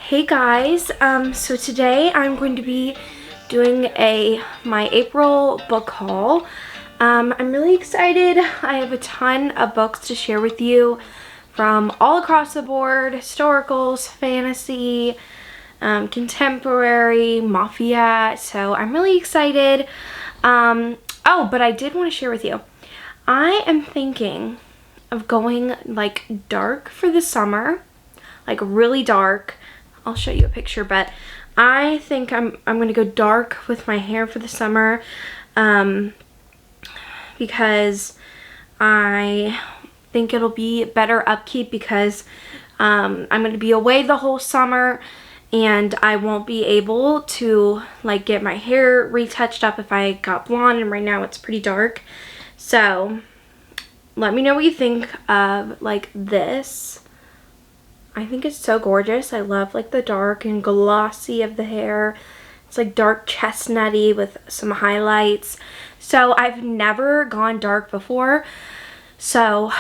Hey guys, so today I'm going to be doing my April book haul. I'm really excited. I have a ton of books to share with you from all across the board: historicals, fantasy, contemporary, mafia. So I'm really excited. Oh, but I did want to share with you, I am thinking of going like dark for the summer, like really dark. I'll show you a picture, but I think I'm gonna go dark with my hair for the summer, because I think it'll be better upkeep, because I'm gonna be away the whole summer and I won't be able to like get my hair retouched up if I got blonde, and right now it's pretty dark. So let me know what you think of like this. I think it's so gorgeous. I love like the dark and glossy of the hair. It's like dark chestnutty with some highlights. So I've never gone dark before, so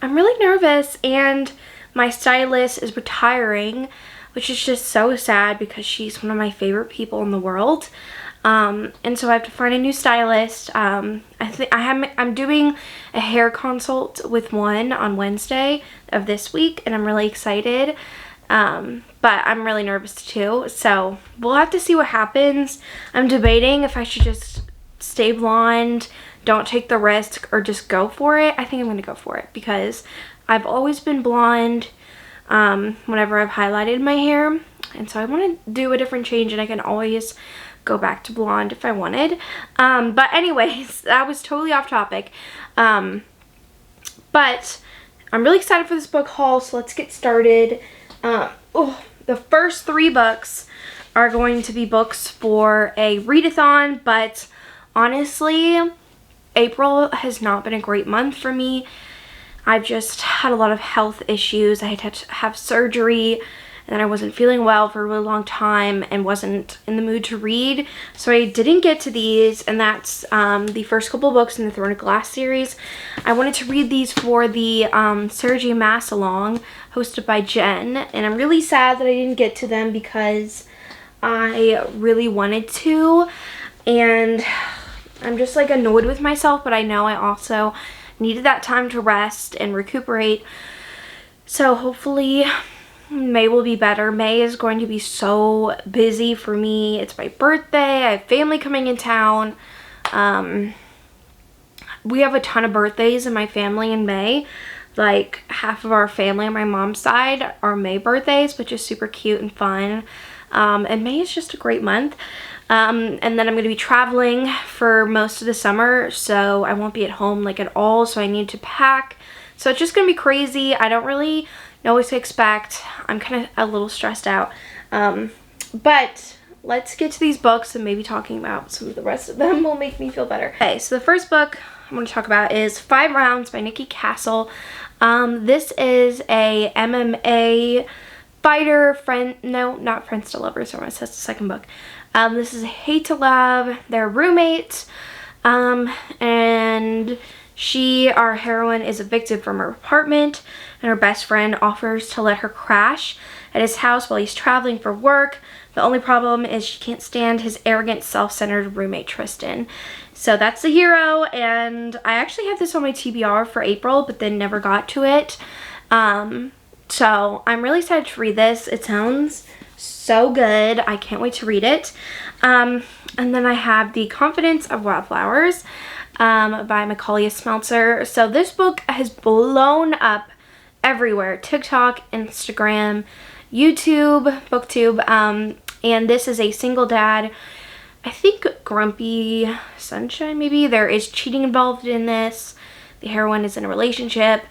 I'm really nervous, and my stylist is retiring, which is just so sad because she's one of my favorite people in the world. And so I have to find a new stylist. I'm doing a hair consult with one on Wednesday of this week, and I'm really excited. But I'm really nervous too, so we'll have to see what happens. I'm debating if I should just stay blonde, don't take the risk, or just go for it. I think I'm gonna go for it because I've always been blonde whenever I've highlighted my hair, and so I want to do a different change, and I can always go back to blonde if I wanted. But anyways, that was totally off topic. But I'm really excited for this book haul, so let's get started. The first 3 books are going to be books for a readathon, but honestly, April has not been a great month for me. I've just had a lot of health issues. I had to have surgery, and then I wasn't feeling well for a really long time and wasn't in the mood to read, so I didn't get to these. And that's the first couple books in the Throne of Glass series. I wanted to read these for the Sarah J. Maas along hosted by Jen, and I'm really sad that I didn't get to them because I really wanted to, and I'm just like annoyed with myself, but I know I also needed that time to rest and recuperate. So hopefully May will be better. May is going to be so busy for me. It's my birthday. I have family coming in town. We have a ton of birthdays in my family in May. Like half of our family on my mom's side are May birthdays, which is super cute and fun. And May is just a great month. And then I'm going to be traveling for most of the summer, so I won't be at home like at all, so I need to pack. So it's just going to be crazy. I don't really know what to expect. I'm kind of a little stressed out. But let's get to these books, and maybe talking about some of the rest of them will make me feel better. Okay, so the first book I'm going to talk about is 5 Rounds by Nikki Castle. This is a MMA fighter, not friends to lovers, that's the second book. This is Hate to Love. They're roommates, and our heroine, is evicted from her apartment, and her best friend offers to let her crash at his house while he's traveling for work. The only problem is she can't stand his arrogant, self-centered roommate Tristan. So that's the hero, and I actually have this on my TBR for April, but then never got to it. So I'm really excited to read this. It sounds so good. I can't wait to read it. And then I have The Confidence of Wildflowers by Macaulay Smeltzer. So this book has blown up everywhere: TikTok, Instagram, YouTube, BookTube. And this is a single dad, I think Grumpy Sunshine maybe. There is cheating involved in this. The heroine is in a relationship,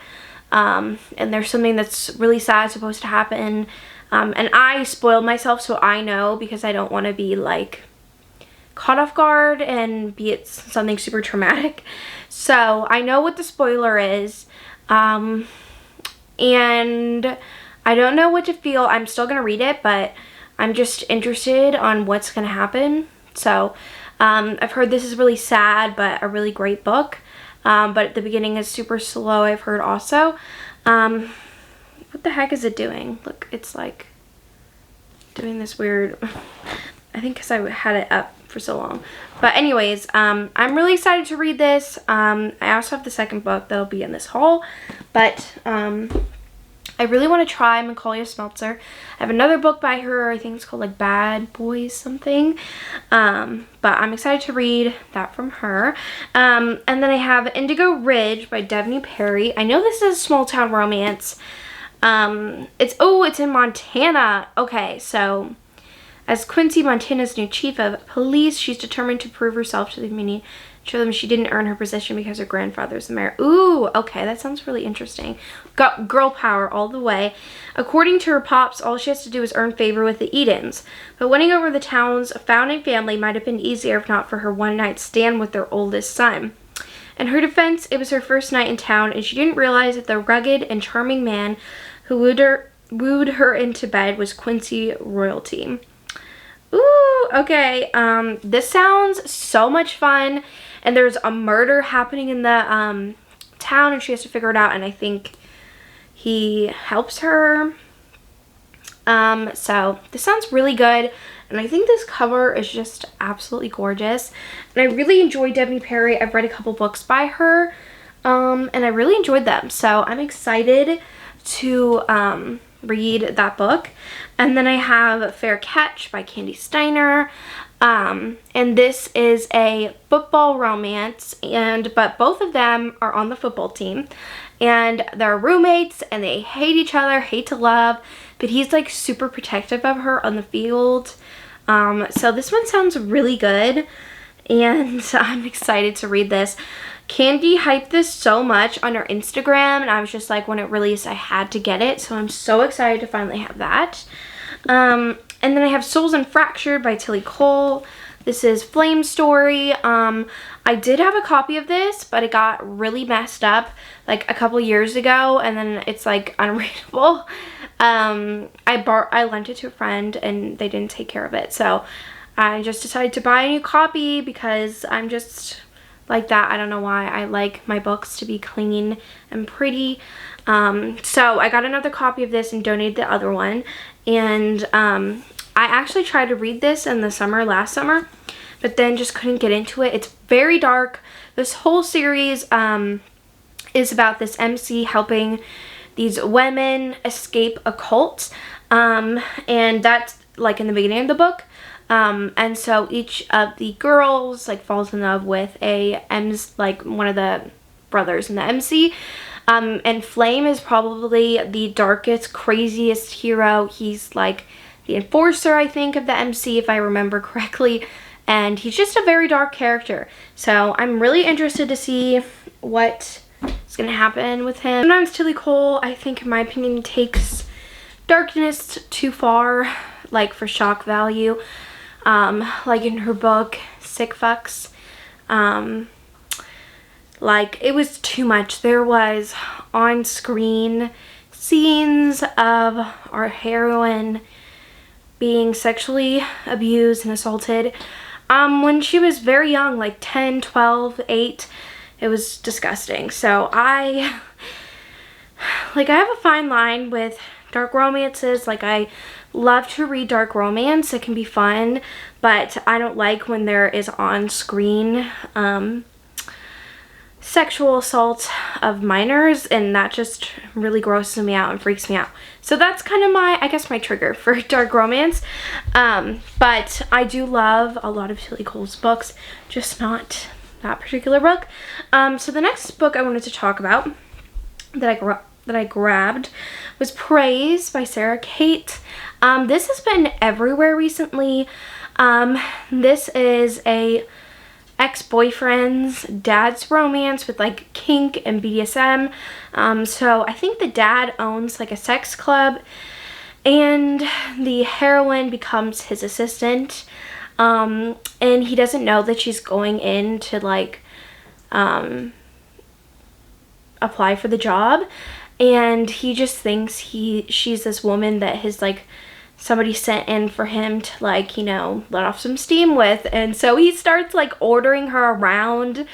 and there's something that's really sad supposed to happen. And I spoiled myself, so I know, because I don't want to be like caught off guard and be it something super traumatic. So I know what the spoiler is, and I don't know what to feel. I'm still gonna read it, but I'm just interested on what's gonna happen. So I've heard this is really sad, but a really great book. But the beginning is super slow, I've heard also. What the heck is it doing? Look, it's like doing this weird, I think because I had it up for so long. But anyways, I'm really excited to read this. I also have the second book that'll be in this haul, but I really want to try Macaulay Smeltzer. I have another book by her, I think it's called like Bad Boys something, but I'm excited to read that from her. And then I have Indigo Ridge by Devney Perry. I know this is a small town romance. It's in Montana. Okay, so as Quincy, Montana's new chief of police, she's determined to prove herself to the community, show them she didn't earn her position because her grandfather's the mayor. Ooh, okay, that sounds really interesting. Got girl power all the way. According to her pops, all she has to do is earn favor with the Edens. But winning over the town's founding family might have been easier if not for her one-night stand with their oldest son. In her defense, it was her first night in town, and she didn't realize that the rugged and charming man who wooed her into bed was Quincy royalty. Ooh, okay. This sounds so much fun, and there's a murder happening in the town, and she has to figure it out, and I think he helps her. So this sounds really good, and I think this cover is just absolutely gorgeous, and I really enjoy Devney Perry. I've read a couple books by her, and I really enjoyed them, so I'm excited to read that book. And then I have Fair Catch by Candy Steiner, and this is a football romance, but both of them are on the football team, and they're roommates, and they hate each other, hate to love, but he's like super protective of her on the field. So this one sounds really good, and I'm excited to read this. Candy hyped this so much on her Instagram, and I was just like, when it released, I had to get it, so I'm so excited to finally have that. And then I have Souls and Fractured by Tilly Cole. This is Flame Story. I did have a copy of this, but it got really messed up like a couple years ago, and then it's like unreadable. I lent it to a friend, and they didn't take care of it, so I just decided to buy a new copy because I'm just like that. I don't know why. I like my books to be clean and pretty. So I got another copy of this and donated the other one, and I actually tried to read this in the summer, last summer, but then just couldn't get into it. It's very dark. This whole series is about this MC helping these women escape a cult, and that's like in the beginning of the book. And so each of the girls like falls in love with one of the brothers in the MC. And Flame is probably the darkest, craziest hero. He's like the enforcer, I think, of the MC, if I remember correctly. And he's just a very dark character. So I'm really interested to see what is going to happen with him. Sometimes Tilly Cole, I think, in my opinion, takes darkness too far, like for shock value. Like in her book, Sick Fucks. Like, it was too much. There was on-screen scenes of our heroine being sexually abused and assaulted when she was very young, like 10, 12, 8. It was disgusting. So I have a fine line with dark romances. Like, I love to read dark romance. It can be fun, but I don't like when there is on-screen sexual assault of minors, and that just really grosses me out and freaks me out. So that's kind of my trigger for dark romance. But I do love a lot of Tilly Cole's books, just not that particular book. So the next book I wanted to talk about that I grabbed was Praise by Sarah Kate. This has been everywhere recently. This is a ex-boyfriend's dad's romance with like kink and BDSM. So I think the dad owns like a sex club, and the heroine becomes his assistant, and he doesn't know that she's going in to like apply for the job, and he just thinks she's this woman that his like somebody sent in for him to, like, you know, let off some steam with. And so he starts like ordering her around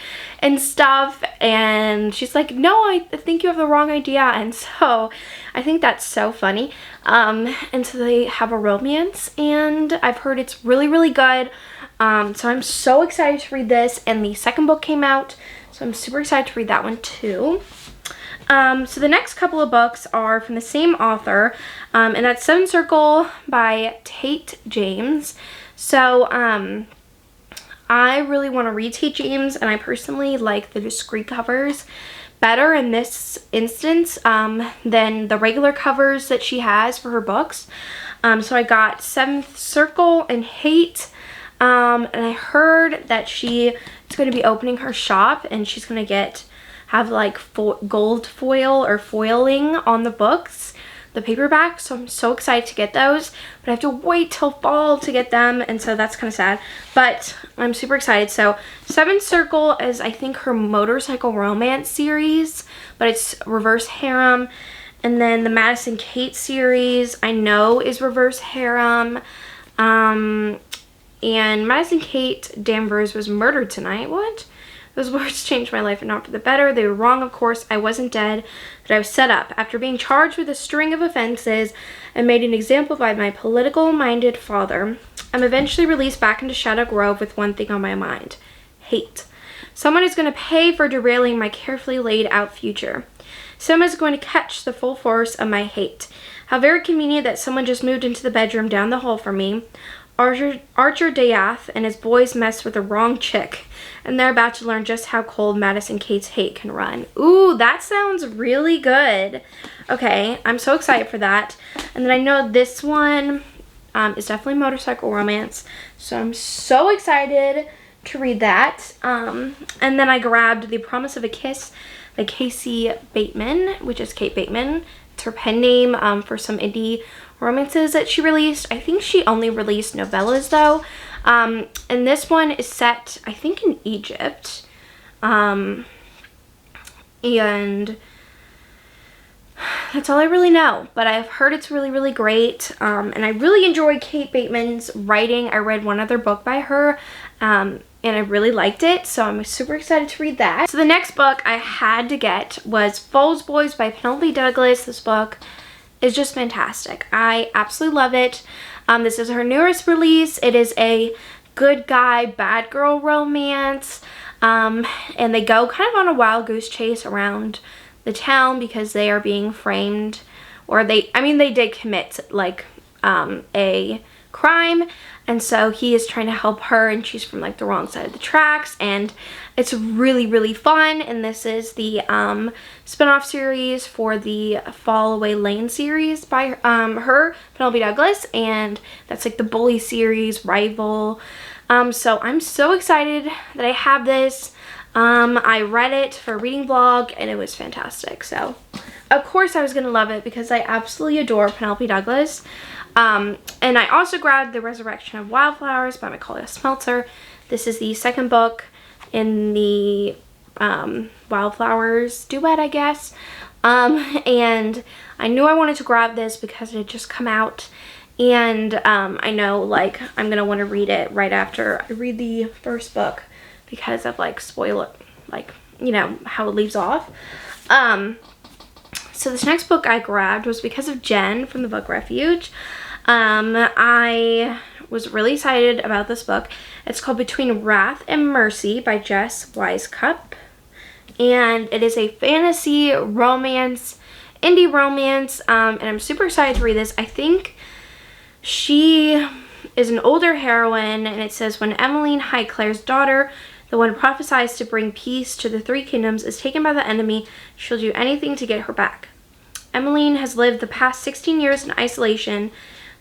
and stuff, and she's like, no, I think you have the wrong idea. And so I think that's so funny. And so they have a romance, and I've heard it's really, really good. So I'm so excited to read this, and the second book came out, so I'm super excited to read that one too. So the next couple of books are from the same author, and that's Seven Circle by Tate James. So I really want to read Tate James, and I personally like the discreet covers better in this instance than the regular covers that she has for her books. So I got Seventh Circle and Hate, and I heard that she is going to be opening her shop, and she's going to have like gold foil or foiling on the books, the paperback. So I'm so excited to get those, but I have to wait till fall to get them, and so that's kind of sad, but I'm super excited. So Seventh Circle is, I think, her motorcycle romance series, but it's reverse harem. And then the Madison Kate series I know is reverse harem. And Madison Kate Danvers was murdered tonight. What? Those words changed my life and not for the better. They were wrong, of course. I wasn't dead, but I was set up. After being charged with a string of offenses and made an example by my political-minded father, I'm eventually released back into Shadow Grove with one thing on my mind: hate. Someone is going to pay for derailing my carefully laid out future. Someone is going to catch the full force of my hate. How very convenient that someone just moved into the bedroom down the hall from me. Archer Dayath and his boys messed with the wrong chick, and they're about to learn just how cold Madison Kate's hate can run. Ooh, that sounds really good. Okay, I'm so excited for that. And then I know this one is definitely motorcycle romance, so I'm so excited to read that. And then I grabbed The Promise of a Kiss by Casey Bateman, which is Kate Bateman. It's her pen name for some indie romances that she released. I think she only released novellas though. And this one is set, I think, in Egypt. And that's all I really know, but I've heard it's really, really great. And I really enjoy Kate Bateman's writing. I read one other book by her, and I really liked it, so I'm super excited to read that. So the next book I had to get was Falls Boys by Penelope Douglas. This book is just fantastic. I absolutely love it. This is her newest release. It is a good guy, bad girl romance, and they go kind of on a wild goose chase around the town because they are being framed, or they did commit like a crime, and so he is trying to help her, and she's from like the wrong side of the tracks, and it's really, really fun. And this is the spin-off series for the Fall Away Lane series by her, Penelope Douglas, and that's like the bully series, Rival. So I'm so excited that I have this. I read it for a reading vlog, and it was fantastic. So of course I was gonna love it because I absolutely adore Penelope Douglas. And I also grabbed The Resurrection of Wildflowers by Macaulay Smeltzer. This is the second book in the Wildflowers duet, I guess. And I knew I wanted to grab this because it had just come out, and I know like I'm gonna want to read it right after I read the first book because of like spoiler, like, you know, how it leaves off. So this next book I grabbed was because of Jen from the book Refuge. I was really excited about this book. It's called Between Wrath and Mercy by Jess Wisecup, and it is a fantasy romance, indie romance, and I'm super excited to read this. I think she is an older heroine, and it says, when Emmeline Highclare's daughter, the one prophesied to bring peace to the Three Kingdoms, is taken by the enemy, she'll do anything to get her back. Emmeline has lived the past 16 years in isolation,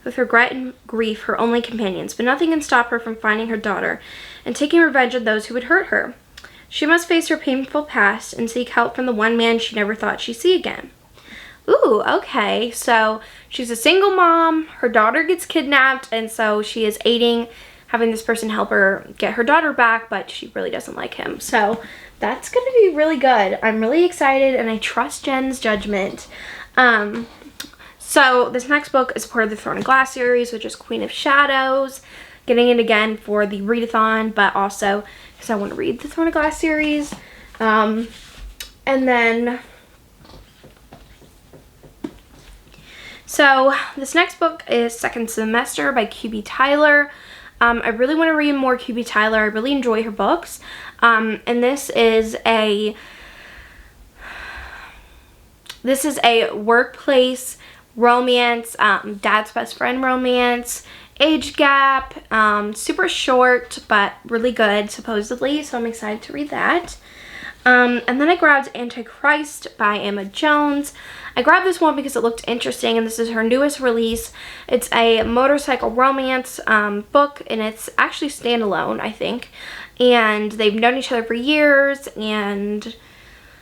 with regret and grief her only companions, but nothing can stop her from finding her daughter and taking revenge on those who would hurt her. She must face her painful past and seek help from the one man she never thought she'd see again. Ooh, okay, so she's a single mom, her daughter gets kidnapped, and so she is aiding having this person help her get her daughter back, but she really doesn't like him. So that's gonna be really good. I'm really excited, and I trust Jen's judgment. So this next book is part of the Throne of Glass series, which is Queen of Shadows. Getting it again for the readathon, but also because I want to read the Throne of Glass series. And then, so this next book is Second Semester by QB Tyler. I really want to read more QB Tyler. I really enjoy her books. And this is a workplace romance, dad's best friend romance, age gap, super short but really good supposedly, so I'm excited to read that. And then I grabbed AntiChrist by Emma Jones. I grabbed this one because it looked interesting, and this is her newest release. It's a motorcycle romance book, and it's actually standalone, I think. And they've known each other for years, and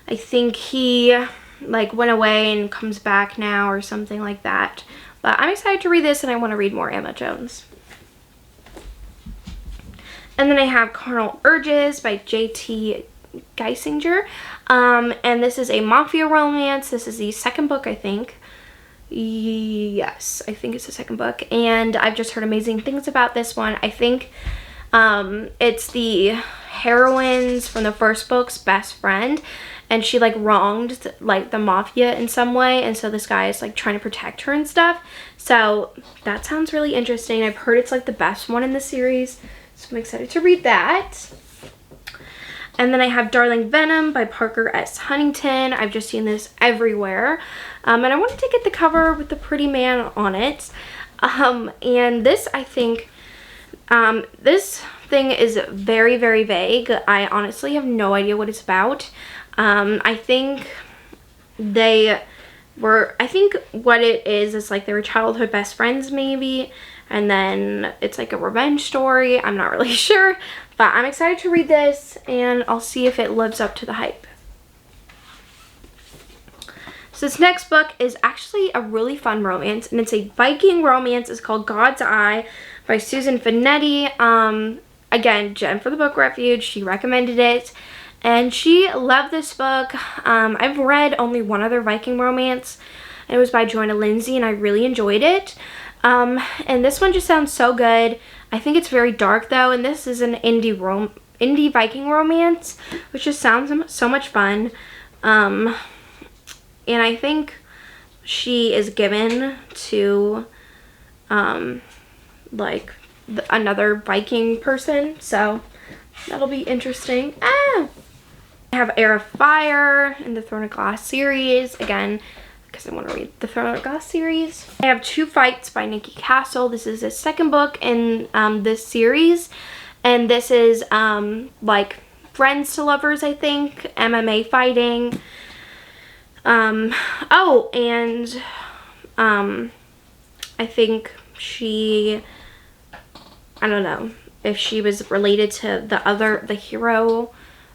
I think he like went away and comes back now or something like that. But I'm excited to read this, and I want to read more Emma Jones. And then I have Carnal Urges by J.T. Geisinger. And this is a mafia romance. This is the second book, I think. Yes, I think it's the second book. And I've just heard amazing things about this one. I think it's the heroine's from the first book's best friend. And she like wronged like the mafia in some way, and so this guy is like trying to protect her and stuff. So that sounds really interesting. I've heard it's like the best one in the series, so I'm excited to read that. And then I have Darling Venom by Parker S. Huntington. I've just seen this everywhere, and I wanted to get the cover with the pretty man on it. And this, I think, this thing is very, very vague. I honestly have no idea what it's about. I think what it is like they were childhood best friends maybe, and then it's like a revenge story. I'm not really sure, but I'm excited to read this, and I'll see if it lives up to the hype. So this next book is actually a really fun romance, and it's a Viking romance. It's called God's Eye by Susan Finetti. Again, Jen for the Book Refuge, she recommended it. And she loved this book. I've read only one other Viking romance. It was by Joanna Lindsay, and I really enjoyed it. And this one just sounds so good. I think it's very dark though, and this is an indie Viking romance, which just sounds so much fun. And I think she is given to like another Viking person, so that'll be interesting. I have Heir of Fire in the Throne of Glass series, again, because I want to read the Throne of Glass series. I have Two Fights by Nikki Castle. This is the second book in this series, and this is like friends to lovers, I think, MMA fighting. Oh, and I think I don't know if she was related to the hero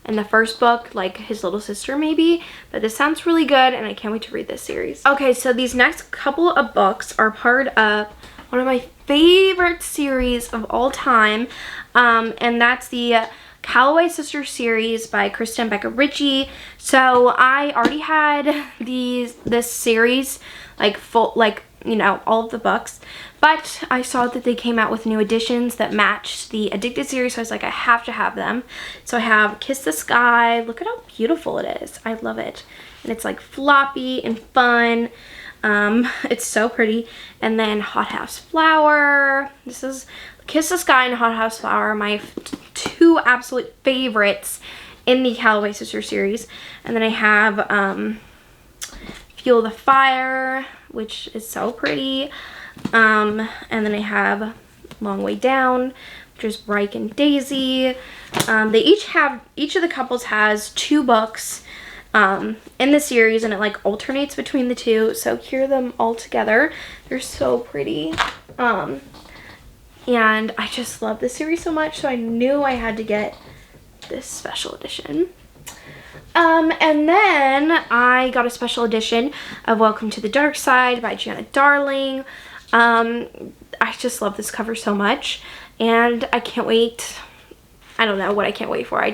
in the first book, like his little sister maybe, but this sounds really good, and I can't wait to read this series. Okay, so these next couple of books are part of one of my favorite series of all time, and that's the Callaway Sisters series by Kristen and Becca Ritchie. So I already had this series, like you know, all of the books, but I saw that they came out with new editions that matched the Addicted series, so I was like, I have to have them. So I have Kiss the Sky. Look at how beautiful it is. I love it. And it's like floppy and fun. It's so pretty. And then Hot House Flower. This is Kiss the Sky and Hot House Flower, my two absolute favorites in the Callaway Sisters series. And then I have Fuel the Fire, which is so pretty. And then I have Long Way Down, which is Reich and Daisy. Each of the couples has 2 books in the series, and it like alternates between the 2, so hear them all together. They're so pretty. And I just love this series so much, so I knew I had to get this special edition. And then I got a special edition of Welcome to the Dark Side by Gianna Darling. I just love this cover so much, and I can't wait. I don't know what I can't wait for. I'm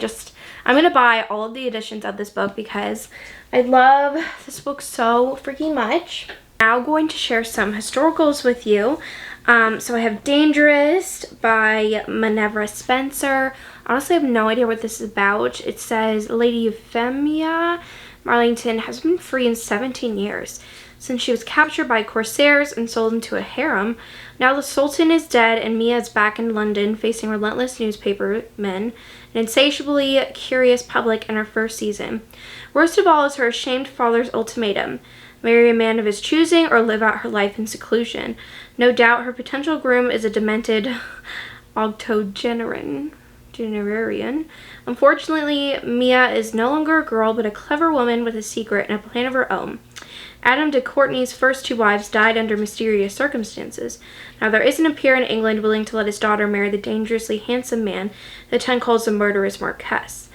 gonna buy all of the editions of this book because I love this book so freaking much. now going to share some historicals with you. So I have Dangerous by Minerva Spencer. Honestly, I have no idea what this is about. It says Lady Euphemia Marlington has been free in 17 years. Since she was captured by corsairs and sold into a harem, now the Sultan is dead and Mia is back in London facing relentless newspaper men, an insatiably curious public in her first season. Worst of all is her ashamed father's ultimatum: marry a man of his choosing or live out her life in seclusion. No doubt her potential groom is a demented octogenarian. Unfortunately, Mia is no longer a girl but a clever woman with a secret and a plan of her own. Adam de Courtenay's first 2 wives died under mysterious circumstances. Now there isn't a peer in England willing to let his daughter marry the dangerously handsome man the Ton calls the murderous Marquess.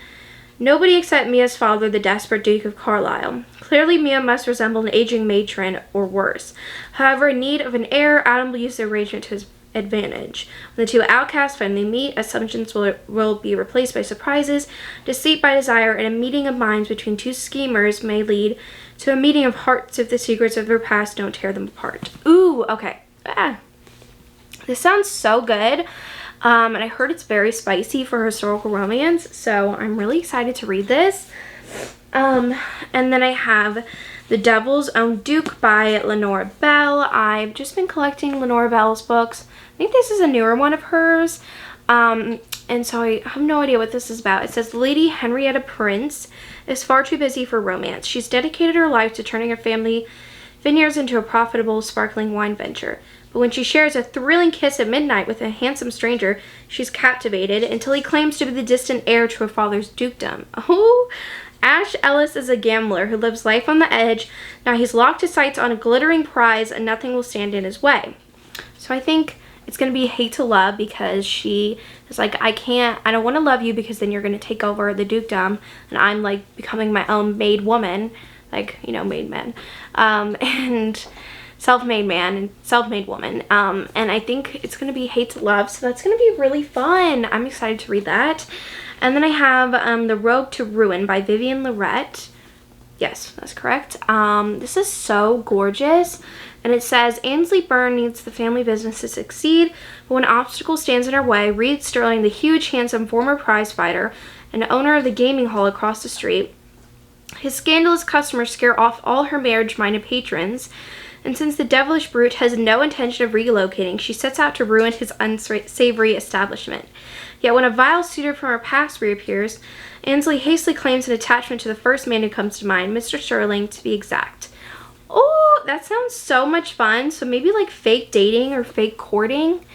Nobody except Mia's father, the desperate Duke of Carlisle. Clearly, Mia must resemble an aging matron or worse. However, in need of an heir, Adam will use the arrangement to his advantage. When the 2 outcasts finally meet, assumptions will be replaced by surprises, deceit by desire, and a meeting of minds between 2 schemers may lead to a meeting of hearts if the secrets of their past don't tear them apart. Ooh, okay. This sounds so good. And I heard it's very spicy for historical romance, so I'm really excited to read this. And then I have The Devil's Own Duke by Lenora Bell. I've just been collecting Lenora Bell's books. I think this is a newer one of hers. And so I have no idea what this is about. It says Lady Henrietta Prince is far too busy for romance. She's dedicated her life to turning her family vineyards into a profitable sparkling wine venture. But when she shares a thrilling kiss at midnight with a handsome stranger, she's captivated until he claims to be the distant heir to her father's dukedom. Oh, Ash Ellis is a gambler who lives life on the edge. Now he's locked his sights on a glittering prize and nothing will stand in his way. So I think it's going to be hate to love because she is like, I don't want to love you because then you're going to take over the dukedom and I'm like becoming my own made woman, like, you know, made men, and self-made man and self-made woman. And I think it's going to be hate to love. So that's going to be really fun. I'm excited to read that. And then I have The Rogue to Ruin by Vivian Lorette. Yes, that's correct. This is so gorgeous. And it says, Ainsley Byrne needs the family business to succeed, but when an obstacle stands in her way, Reed Sterling, the huge, handsome former prize fighter and owner of the gaming hall across the street, his scandalous customers scare off all her marriage-minded patrons, and since the devilish brute has no intention of relocating, she sets out to ruin his unsavory establishment. Yet when a vile suitor from her past reappears, Ainsley hastily claims an attachment to the first man who comes to mind, Mr. Sterling, to be exact. Oh, that sounds so much fun. So maybe like fake dating or fake courting.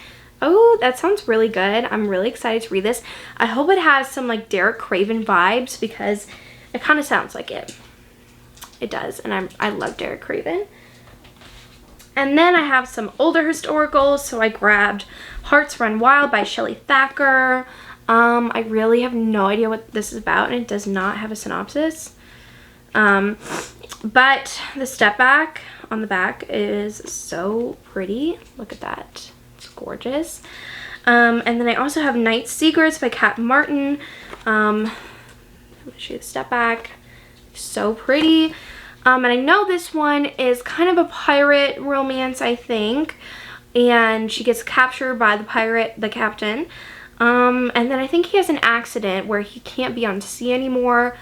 Oh, that sounds really good. I'm really excited to read this. I hope it has some like Derek Craven vibes because it kind of sounds like it. It does, and I love Derek Craven. And then I have some older historicals. So I grabbed Hearts Run Wild by Shelley Thacker. I really have no idea what this is about, and it does not have a synopsis. But the step back on the back is so pretty. Look at that. It's gorgeous. And then I also have Night Secrets by Kat Martin. Let me show you the step back. So pretty. And I know this one is kind of a pirate romance, I think. And she gets captured by the pirate, the captain. And then I think he has an accident where he can't be on sea anymore.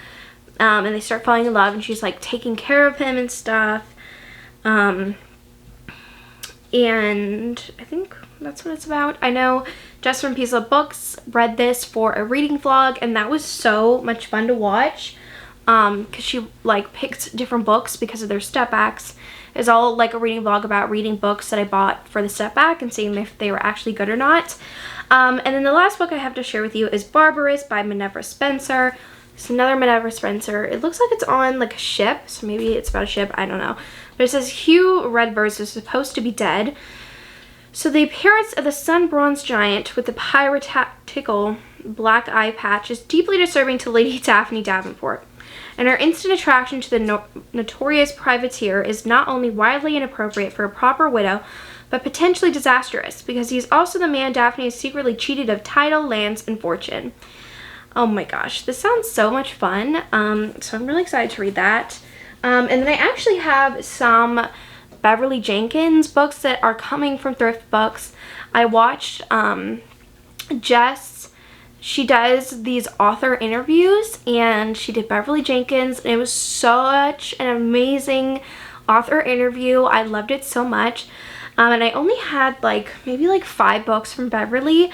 And they start falling in love, and she's like taking care of him and stuff. And I think that's what it's about. I know Jess from Pisa Books read this for a reading vlog, and that was so much fun to watch. Because she like picked different books because of their step backs. It's all like a reading vlog about reading books that I bought for the step back and seeing if they were actually good or not. And then the last book I have to share with you is Barbarous by Minerva Spencer. It's another Minerva Spencer. It looks like it's on like a ship, so maybe it's about a ship, I don't know. But it says Hugh Redvers is supposed to be dead. So the appearance of the sun-bronzed giant with the piratical black eye patch is deeply disturbing to Lady Daphne Davenport. And her instant attraction to the notorious privateer is not only wildly inappropriate for a proper widow, but potentially disastrous, because he's also the man Daphne has secretly cheated of title, lands, and fortune. Oh my gosh, this sounds so much fun. So I'm really excited to read that. And then I actually have some Beverly Jenkins books that are coming from thrift books. I watched Jess, she does these author interviews, and she did Beverly Jenkins, and it was such an amazing author interview. I loved it so much. And I only had like maybe like 5 books from Beverly,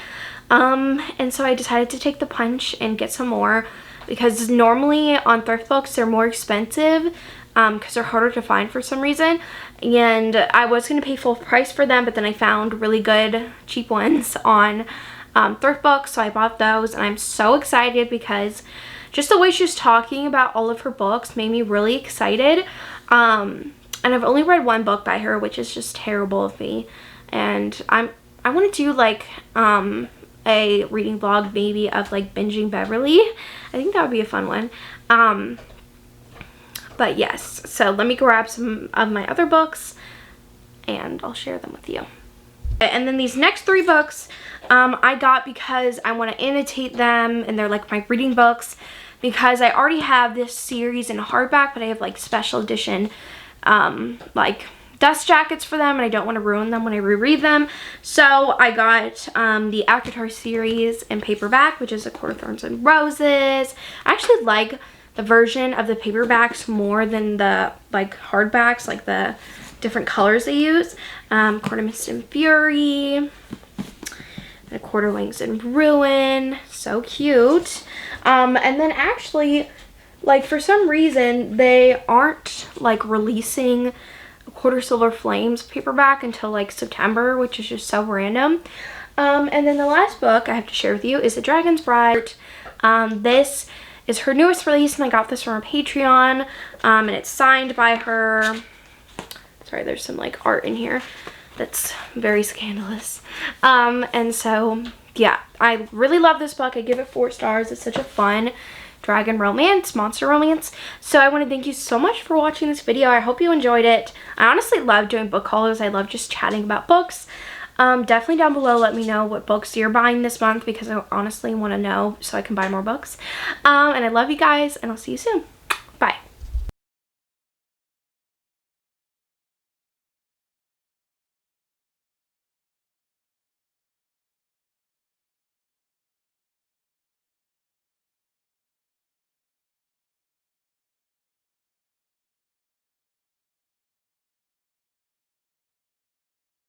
and so I decided to take the punch and get some more, because normally on thrift books they're more expensive because they're harder to find for some reason, and I was going to pay full price for them, but then I found really good cheap ones on thrift books, so I bought those, and I'm so excited because just the way she was talking about all of her books made me really excited. And I've only read 1 book by her, which is just terrible of me, and I want to do like a reading vlog maybe of like binging Beverly. I think that would be a fun one. But yes, so let me grab some of my other books and I'll share them with you. And then these next 3 books I got because I want to annotate them, and they're like my reading books, because I already have this series in hardback, but I have like special edition like dust jackets for them, and I don't want to ruin them when I reread them. So I got the AntiChrist series in paperback, which is A Court of Thorns and Roses. I actually like the version of the paperbacks more than the like hardbacks, like the different colors they use. Court of Mist and Fury, and A Court of Wings and Ruin. So cute. And then actually, like for some reason they aren't like releasing A Quarter Silver Flames paperback until like September, which is just so random. And then the last book I have to share with you is The Dragon's Bride. This is her newest release, and I got this from her Patreon, and it's signed by her. Sorry, there's some like art in here that's very scandalous. And so yeah, I really love this book. I give it 4 stars. It's such a fun dragon romance, monster romance. So I want to thank you so much for watching this video. I hope you enjoyed it. I honestly love doing book hauls. I love just chatting about books. Definitely down below let me know what books you're buying this month, because I honestly want to know so I can buy more books. And I love you guys, and I'll see you soon.